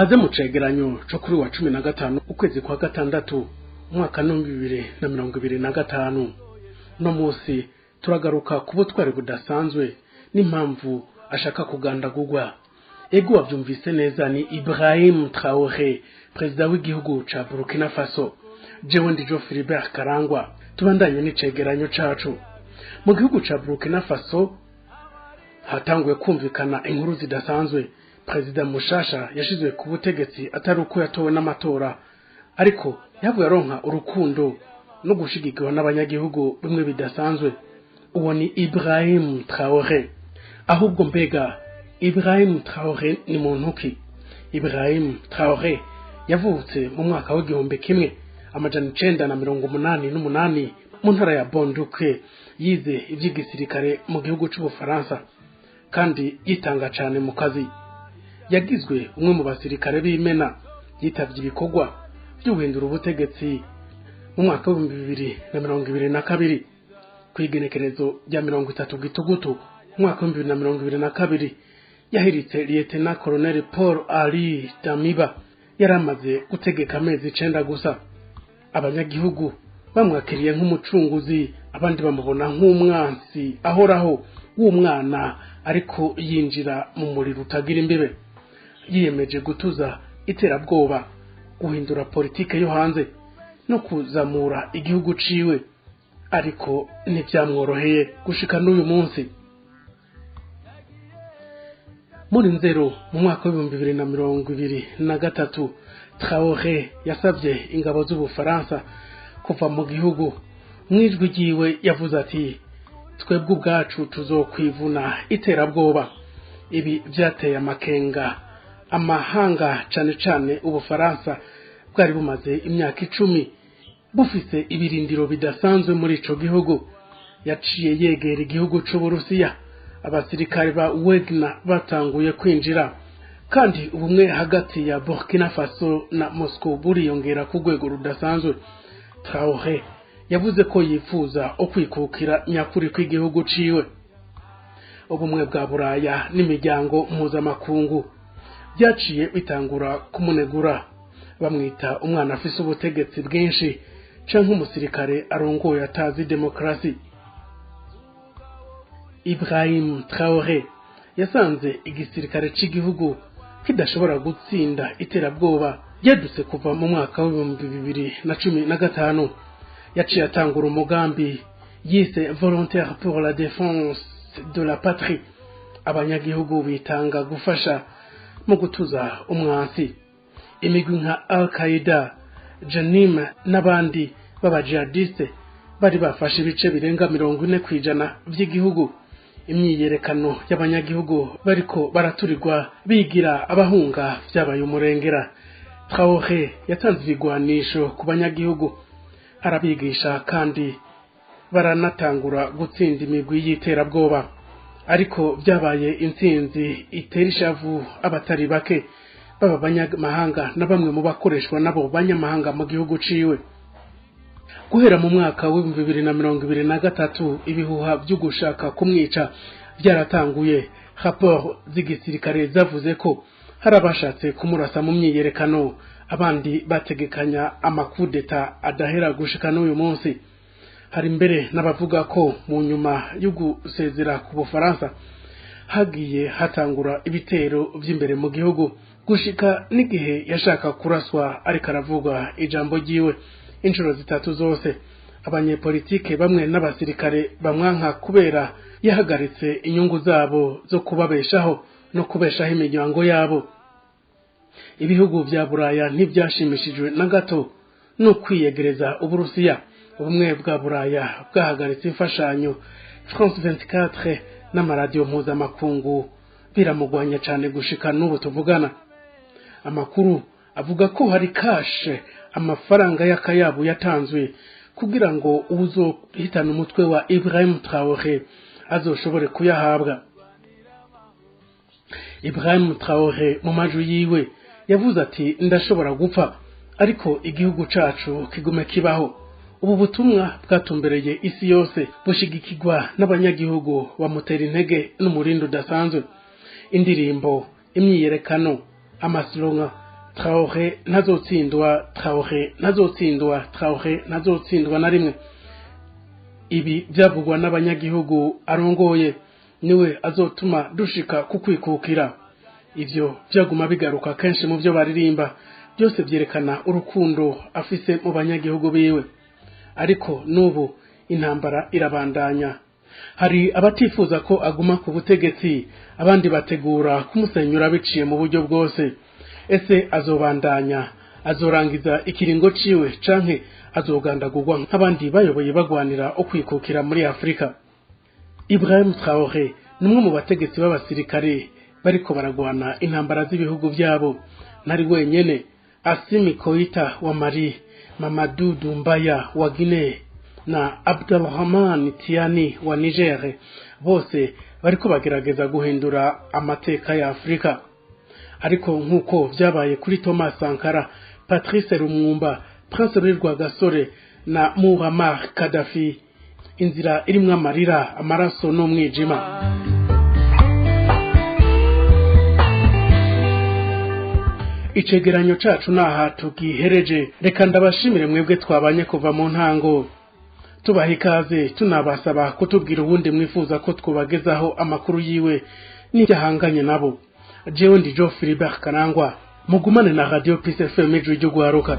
kaze mu cegeranyo cyo kuri wa 15 ukwezi kwa gatandatu umwaka 2025 no musi turagaruka ku butware budasanzwe n'impamvu ashaka kugandagurwa. Ego wavyumvise neza ni Ibrahim Traoré, perezida w'igihugu ca Burkina Faso. Jewe ndi Philibert Karangwa. Tubandanye n'icegeranyo cacu. Mu gihugu ca Burkina Faso hatanguye kumvikana inkuru zidasanzwe. Perezida mushasha yashizwe ku butegetsi atari uko yatowe n'amatora, ariko yavuye aronka urukundo no gushigikirwa n'abanyagihugu bimwe bidasanzwe. Uwo ni Ibrahim Traoré. Ahubwo mbega Ibrahim Traoré ni muntu ki? Ibrahim Traoré yavutse mu mwaka w'igihumbi kimwe amajana 988 mu ntara ya Bonduque. Yize ivy'igisirikare mu gihugu c'Ubufaransa kandi yitanga cane mu kazi. Yagizwe umwe mu basirikare b'imena, yitavye ibikorwa by'ubuhindura ubutegetsi mu mwaka wa 2022 kwigenekerezo rya 30 gitugutu mwaka wa 2022 yahiritse Lieutenant Colonel Paul Ali Damiba yaramaze gutegeka amezi 9 gusa. Abanyagihugu bamwakiriye nk'umucunguzi, abandi bamubona nk'umwansi ahoraho w'umwana ariko yinjira mu muriro utagira imbibe. Yiyemeje gutuza iterabwoba, guhindura politike yo hanze no kuzamura igihugu ciwe, ariko ntivyamworoheye gushika n'uyu munsi. Muri nzero mu mwaka wa 2023 Traoré yasabye ingabo z'Ubufaransa kuva mu gihugu. Mwijwi ryiwe yavuze ati twebwe ubwacu tuzokwivuna iterabwoba. Ibi vyateye amakenga amahanga cane cane Ubufaransa bwari bumaze imyaka 10 bufise ibirindiro bidasanzwe muri ico gihugu. Yaciye yegera igihugu c'Uburusiya. Abasirikare ba Wagner batanguye kwinjira, kandi ubumwe hagati ya Burkina Faso na Moscow buriyongera ku rwego rudasanzwe. Traoré yavuze ko yifuza okwikukira nyakuri kw'igihugu ciwe. Ubumwe bwa Buraya n'imiryango mpuzamakungu byaciye bitangura kumunegura, bamwita umwana afise ubutegetsi bwinshi canke umusirikare arongoye atazi demokrasi. Ibrahim Traoré yasanze igisirikare c'igihugu kidashobora gutsinda iterabwoba yadutse kuva mu mwaka wa 2015. Yaciye atangura umugambi yise Volontaire pour la défense de la patrie. Abanyagihugu bitanga gufasha mu gutuza umwansi. Imigwi nka Al-Qaeda, Janim n'abandi b'abajihadiste bari bafashe ibice birenga 40% vy'igihugu. Imyiyerekano y'abanyagihugu bariko baraturirwa bigira abahunga vyabaye umurengera. Traoré yatanze ibigwanisho ku banyagihugu, arabigisha kandi baranatangura gutsinda imigwi y'iterabwoba, ariko vyabaye intsinzi itera ishavu abatari bake baba banyamahanga na bamwe mu bakoreshwa nabo banyamahanga mu gihugu ciwe. Guhera mu mwaka wa 2023 ibihuha byo gushaka kumwica byaratanguye. Rapport z'igisirikare zavuze ko hari abashatse kumurasa mu myiyerekano, abandi bategekanya amakudeta adahera gushika n'uyu munsi. Hari mbere n'abavuga ko mu nyuma yo gusezera ku Bufaransa hagiye hatangura ibitero vy'imbere mu gihugu, gushika n'igihe yashaka kuraswa ariko aravuga ijambo ryiwe inshuro 3 zose. Abanyepolitike bamwe n'abasirikare bamwanka kubera yahagaritse inyungu zabo zo kubabeshaho no kubeshaho imiryango yabo. Ibihugu vya Buraya ntivyashimishijwe na gato no kwiyegereza Uburusiya. Ubumwe bwa Buraya bwahagaritse imfashanyo. France 24 n'amaradiyo mpuzamakungu biramugwanya cane gushika n'ubu tuvugana. Amakuru avuga ko hari kashe amafaranga y'akayabu yatanzwe kugira ngo uzohitana umutwe wa Ibrahim Traoré azoshobore kuyahabwa. Ibrahim Traoré mu majwi yiwe yavuze ati ndashobora gupfa ariko igihugu cacu kigume kibaho. Ubu butumwa bwatumbereye isi yose bushigikirwa n'abanyagihugu bamutera intege n'umurindo udasanzwe. Indirimbo, imyiyerekano, amaslonga Traoré ntazotsindwa na rimwe. Ibi byavugwa n'abanyagihugu arongoye niwe azotuma dushika kukwikukira. Ivyo byaguma bigaruka kenshi mu byo baririmba, byose byerekana urukundo afise mu banyagihugu biwe. Ariko nubu intambara irabandanya. Hari abatifuza ko aguma ku butegetsi, abandi bategura kumusenyura biciye mu buryo bwose. Ese azobandanya, azorangiza ikiringo ciwe canke azogandagurwa nk'abandi bayoboye bagwanira ukwikukira muri Afrika? Ibrahim Traoré numwe mu bategetsi b'abasirikare bariko baragwana intambara z'ibihugu byabo. Nari wenyene. Assimi Koita wa Mali, Mamadou Doumbouya wa Guinée na Abdurrahman Tiani wa Niger bose bariko bagerageza guhindura amateka ya Afrika. Ariko nkuko vyabaye kuri Thomas Sankara, Patrice Lumumba, Prince Rwigwagasore na Muammar Gaddafi, inzira irimwo amarira, amaraso n'umwijima. Icegeranyo cacu naha tugihereje. Reka ndabashimire mwebwe twabanye kuva mu ntango. Tubaha ikaze tunabasaba kutubwira ubundi mwifuza ko twobagezaho amakuru yiwe n'ibyahanganye nabo. Jewe ndi Geoffrey Barkanangwa, mugumane na Radio Peace FM ijwi ryo guharuka.